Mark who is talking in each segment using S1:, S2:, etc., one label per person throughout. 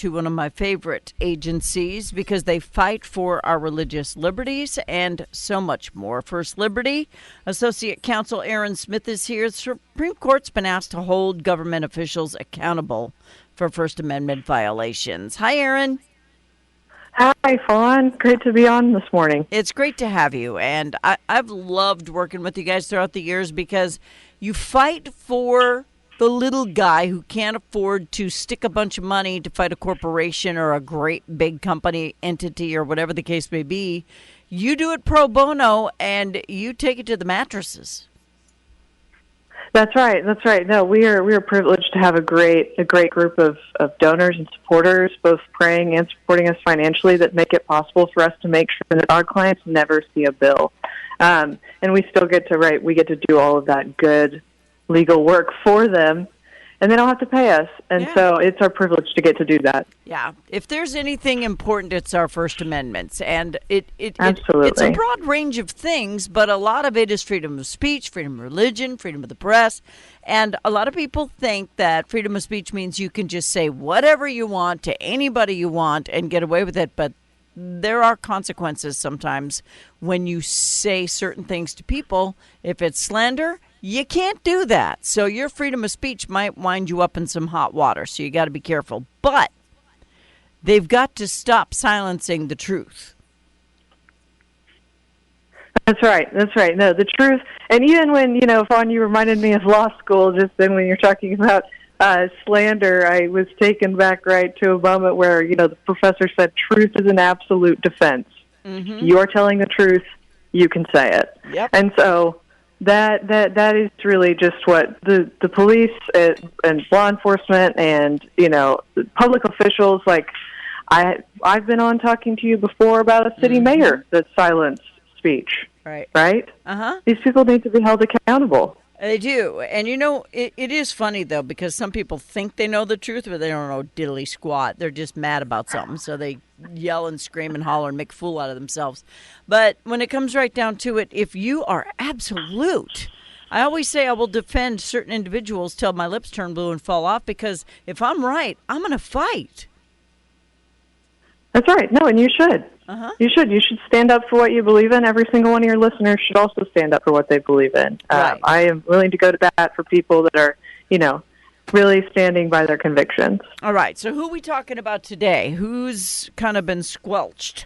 S1: to one of my favorite agencies because they fight for our religious liberties and so much more. First Liberty, Associate Counsel Erin Smith is here. The Supreme Court's been asked to hold government officials accountable for First Amendment violations. Hi, Erin.
S2: Hi, Fawn. Great to be on this morning.
S1: It's great to have you, and I've loved working with you guys throughout the years because you fight for the little guy who can't afford to stick a bunch of money to fight a corporation or a great big company entity or whatever the case may be. You do it pro bono, and you take it to the mattresses.
S2: That's right. That's right. No, we are privileged to have a great group of donors and supporters, both praying and supporting us financially, that make it possible for us to make sure that our clients never see a bill, and we still get to do all of that good legal work for them, and they don't have to pay us. And so it's our privilege to get to do that.
S1: Yeah. If there's anything important, it's our First Amendments. And
S2: Absolutely.
S1: It's a broad range of things, but a lot of it is freedom of speech, freedom of religion, freedom of the press. And a lot of people think that freedom of speech means you can just say whatever you want to anybody you want and get away with it. But there are consequences sometimes when you say certain things to people. If it's slander, you can't do that. So your freedom of speech might wind you up in some hot water. So you got to be careful. But they've got to stop silencing the truth.
S2: That's right. That's right. No, the truth. And even when, Fawn, you reminded me of law school just then when you're talking about slander, I was taken back right to a moment where, the professor said truth is an absolute defense. Mm-hmm. You are telling the truth, you can say it.
S1: Yep.
S2: And so that is really just what the police and law enforcement and, public officials, like I've been on talking to you before about a city mayor that silenced speech. Right?
S1: Uh-huh.
S2: These people need to be held accountable.
S1: They do. And, it is funny, though, because some people think they know the truth, but they don't know diddly squat. They're just mad about something, so they yell and scream and holler and make a fool out of themselves. But when it comes right down to it, if you are absolute, I always say I will defend certain individuals till my lips turn blue and fall off, because if I'm right, I'm going to fight.
S2: That's right. No, and you should.
S1: Uh-huh.
S2: You should. You should stand up for what you believe in. Every single one of your listeners should also stand up for what they believe in.
S1: Right.
S2: I am willing to go to bat for people that are, really standing by their convictions.
S1: All right. So who are we talking about today? Who's kind of been squelched?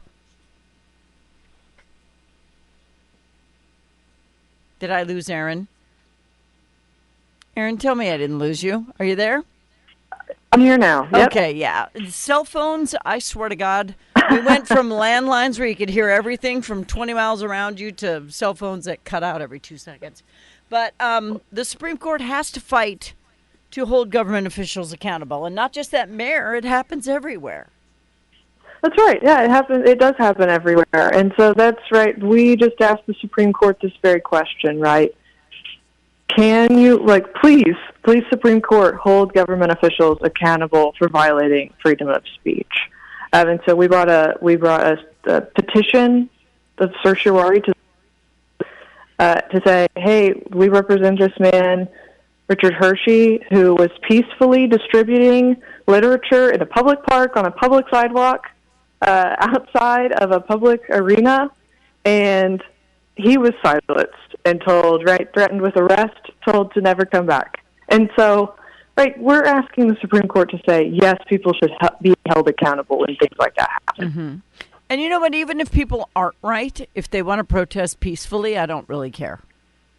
S1: Did I lose Erin? Erin, tell me I didn't lose you. Are you there?
S2: I'm here now. Yep.
S1: Okay, yeah. Cell phones, I swear to God, we went from landlines where you could hear everything from 20 miles around you to cell phones that cut out every 2 seconds. But the Supreme Court has to fight to hold government officials accountable. And not just that mayor, it happens everywhere.
S2: That's right. Yeah, it happens. It does happen everywhere. And so that's right. We just asked the Supreme Court this very question, right? Can you, please, Supreme Court, hold government officials accountable for violating freedom of speech? And so we brought a petition of certiorari to say, hey, we represent this man, Richard Hershey, who was peacefully distributing literature in a public park on a public sidewalk outside of a public arena, and he was silenced and threatened with arrest, told to never come back. And so, we're asking the Supreme Court to say, yes, people should be held accountable when things like that happen.
S1: Mm-hmm. And you know what? Even if people aren't right, if they want to protest peacefully, I don't really care.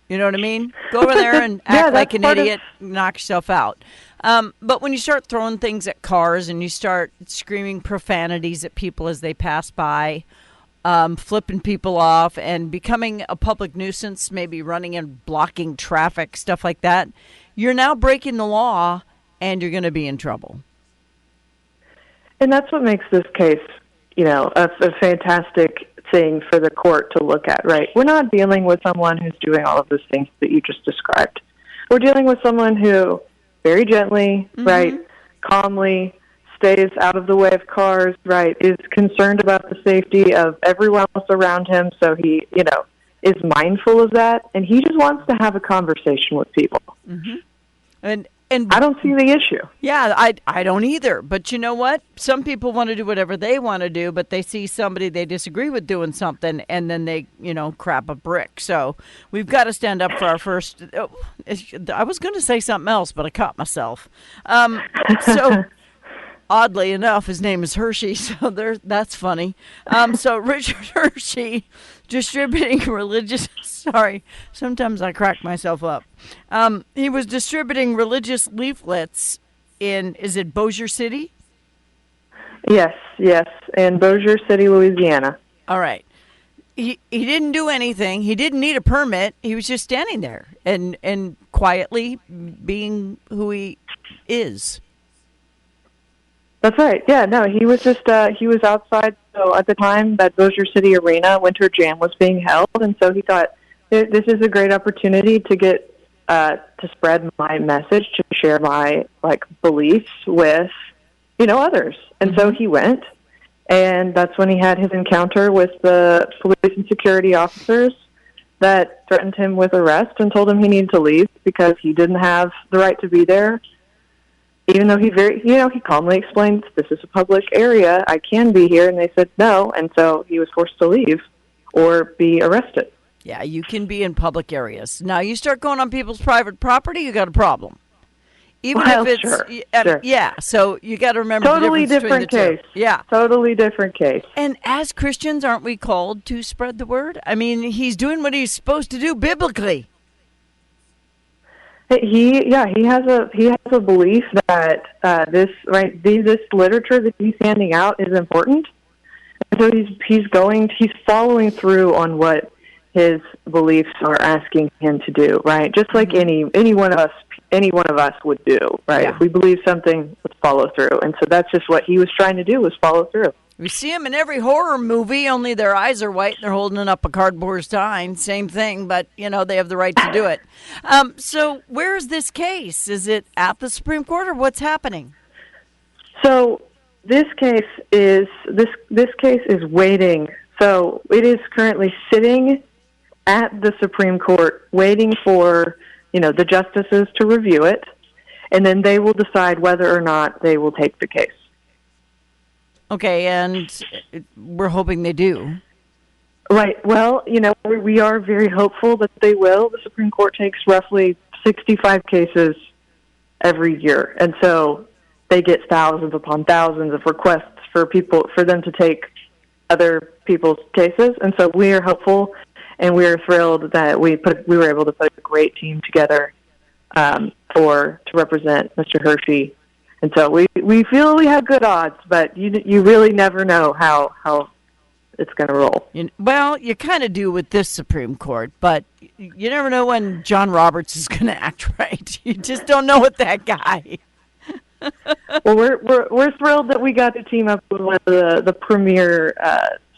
S1: You know what I mean? Go over there and act like an idiot, knock yourself out. But when you start throwing things at cars and you start screaming profanities at people as they pass by, flipping people off and becoming a public nuisance, maybe running and blocking traffic, stuff like that, you're now breaking the law and you're going to be in trouble.
S2: And that's what makes this case, a fantastic thing for the court to look at, right? We're not dealing with someone who's doing all of those things that you just described. We're dealing with someone who very gently, calmly, stays out of the way of cars, is concerned about the safety of everyone else around him, so he, is mindful of that, and he just wants to have a conversation with people.
S1: Mm-hmm. And And
S2: I don't see the issue.
S1: yeah, I don't either. But you know what? Some people want to do whatever they want to do, but they see somebody they disagree with doing something, and then they, crap a brick. So we've got to stand up for our first. I was going to say something else, but I caught myself. So oddly enough, his name is Hershey, so that's funny. So Richard Hershey distributing religious. Sorry, sometimes I crack myself up. He was distributing religious leaflets is it Bossier City?
S2: Yes, in Bossier City, Louisiana.
S1: All right. He didn't do anything. He didn't need a permit. He was just standing there and quietly being who he is.
S2: That's right. Yeah, no, he was just, he was outside. So at the time that Bossier City Arena Winter Jam was being held, and so he thought, this is a great opportunity to get, to spread my message, to share my, beliefs with, others. And so he went, and that's when he had his encounter with the police and security officers that threatened him with arrest and told him he needed to leave because he didn't have the right to be there. Even though he he calmly explained, this is a public area, I can be here, and they said no, and so he was forced to leave or be arrested.
S1: Yeah, you can be in public areas. Now, you start going on people's private property, you got a problem. Even if it's,
S2: sure.
S1: Yeah, so you got to remember
S2: totally
S1: the difference between the
S2: case.
S1: two. Yeah.
S2: Totally different case.
S1: And as Christians, aren't we called to spread the word? I mean, he's doing what he's supposed to do biblically.
S2: He has a belief that this literature that he's handing out is important, and so he's following through on what his beliefs are asking him to do, right? Just like any one of us would do, right?
S1: Yeah.
S2: If we believe something, let's follow through, and so that's just what he was trying to do, was follow through.
S1: We see them in every horror movie, only their eyes are white and they're holding up a cardboard sign. Same thing, but, they have the right to do it. So where is this case? Is it at the Supreme Court or what's happening?
S2: So this case is waiting. So it is currently sitting at the Supreme Court waiting for, the justices to review it, and then they will decide whether or not they will take the case.
S1: Okay, and we're hoping they do.
S2: Right. Well, we are very hopeful that they will. The Supreme Court takes roughly 65 cases every year, and so they get thousands upon thousands of requests for them to take other people's cases, and so we are hopeful, and we are thrilled that we were able to put a great team together to represent Mr. Hershey. And so we feel we have good odds, but you really never know how it's going to roll.
S1: Well, you kind of do with this Supreme Court, but you never know when John Roberts is going to act right. You just don't know with that guy.
S2: Well, we're thrilled that we got to team up with one of the premier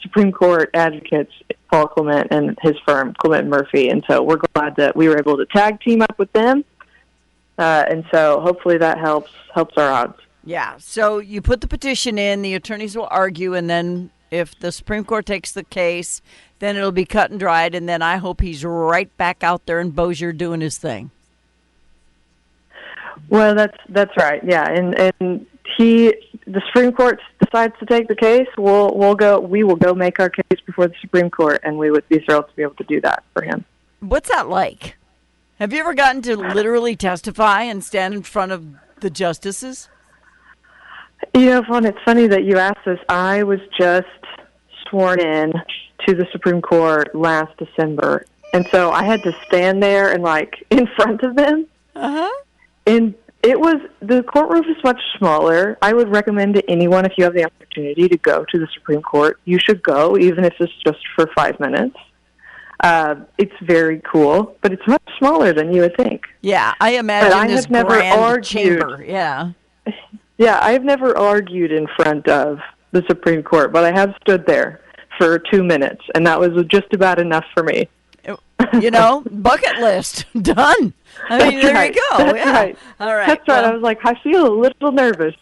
S2: Supreme Court advocates, Paul Clement, and his firm, Clement Murphy. And so we're glad that we were able to tag team up with them. And so hopefully that helps our odds.
S1: Yeah, so you put the petition in, the attorneys will argue, and then if the Supreme Court takes the case, then it'll be cut and dried, and then I hope he's right back out there in Bossier doing his thing.
S2: Well, that's right, yeah. And the Supreme Court decides to take the case, we will go make our case before the Supreme Court, and we would be thrilled to be able to do that for him.
S1: What's that like? Have you ever gotten to literally testify and stand in front of the justices?
S2: It's funny that you asked this. I was just sworn in to the Supreme Court last December, and so I had to stand there and in front of them.
S1: Uh-huh.
S2: And the courtroom is much smaller. I would recommend to anyone, if you have the opportunity to go to the Supreme Court, you should go, even if it's just for 5 minutes. It's very cool, but it's much smaller than you would think.
S1: Yeah, I imagine this grand chamber. Yeah.
S2: Yeah, I've never argued in front of the Supreme Court, but I have stood there for 2 minutes, and that was just about enough for me.
S1: Bucket list. Done. I mean, there you go.
S2: That's
S1: yeah.
S2: right.
S1: All right.
S2: That's right. I was like, I feel a little nervous.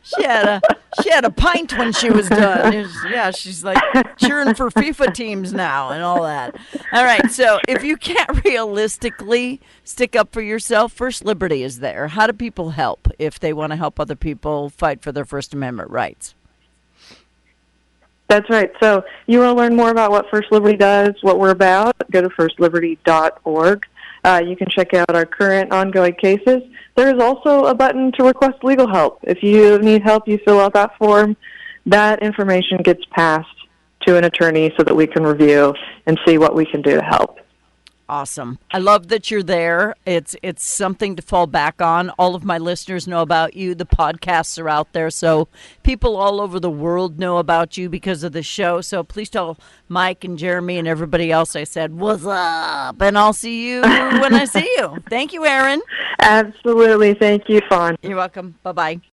S1: She had a pint when she was done. She's like cheering for FIFA teams now and all that. All right, so if you can't realistically stick up for yourself, First Liberty is there. How do people help if they want to help other people fight for their First Amendment rights?
S2: That's right. So you want to learn more about what First Liberty does, what we're about, go to firstliberty.org. You can check out our current ongoing cases. There is also a button to request legal help. If you need help, you fill out that form. That information gets passed to an attorney so that we can review and see what we can do to help.
S1: Awesome. I love that you're there. It's something to fall back on. All of my listeners know about you. The podcasts are out there, so people all over the world know about you because of the show. So please tell Mike and Jeremy and everybody else I said, what's up? And I'll see you when I see you. Thank you, Erin.
S2: Absolutely. Thank you, Fawn.
S1: You're welcome. Bye-bye.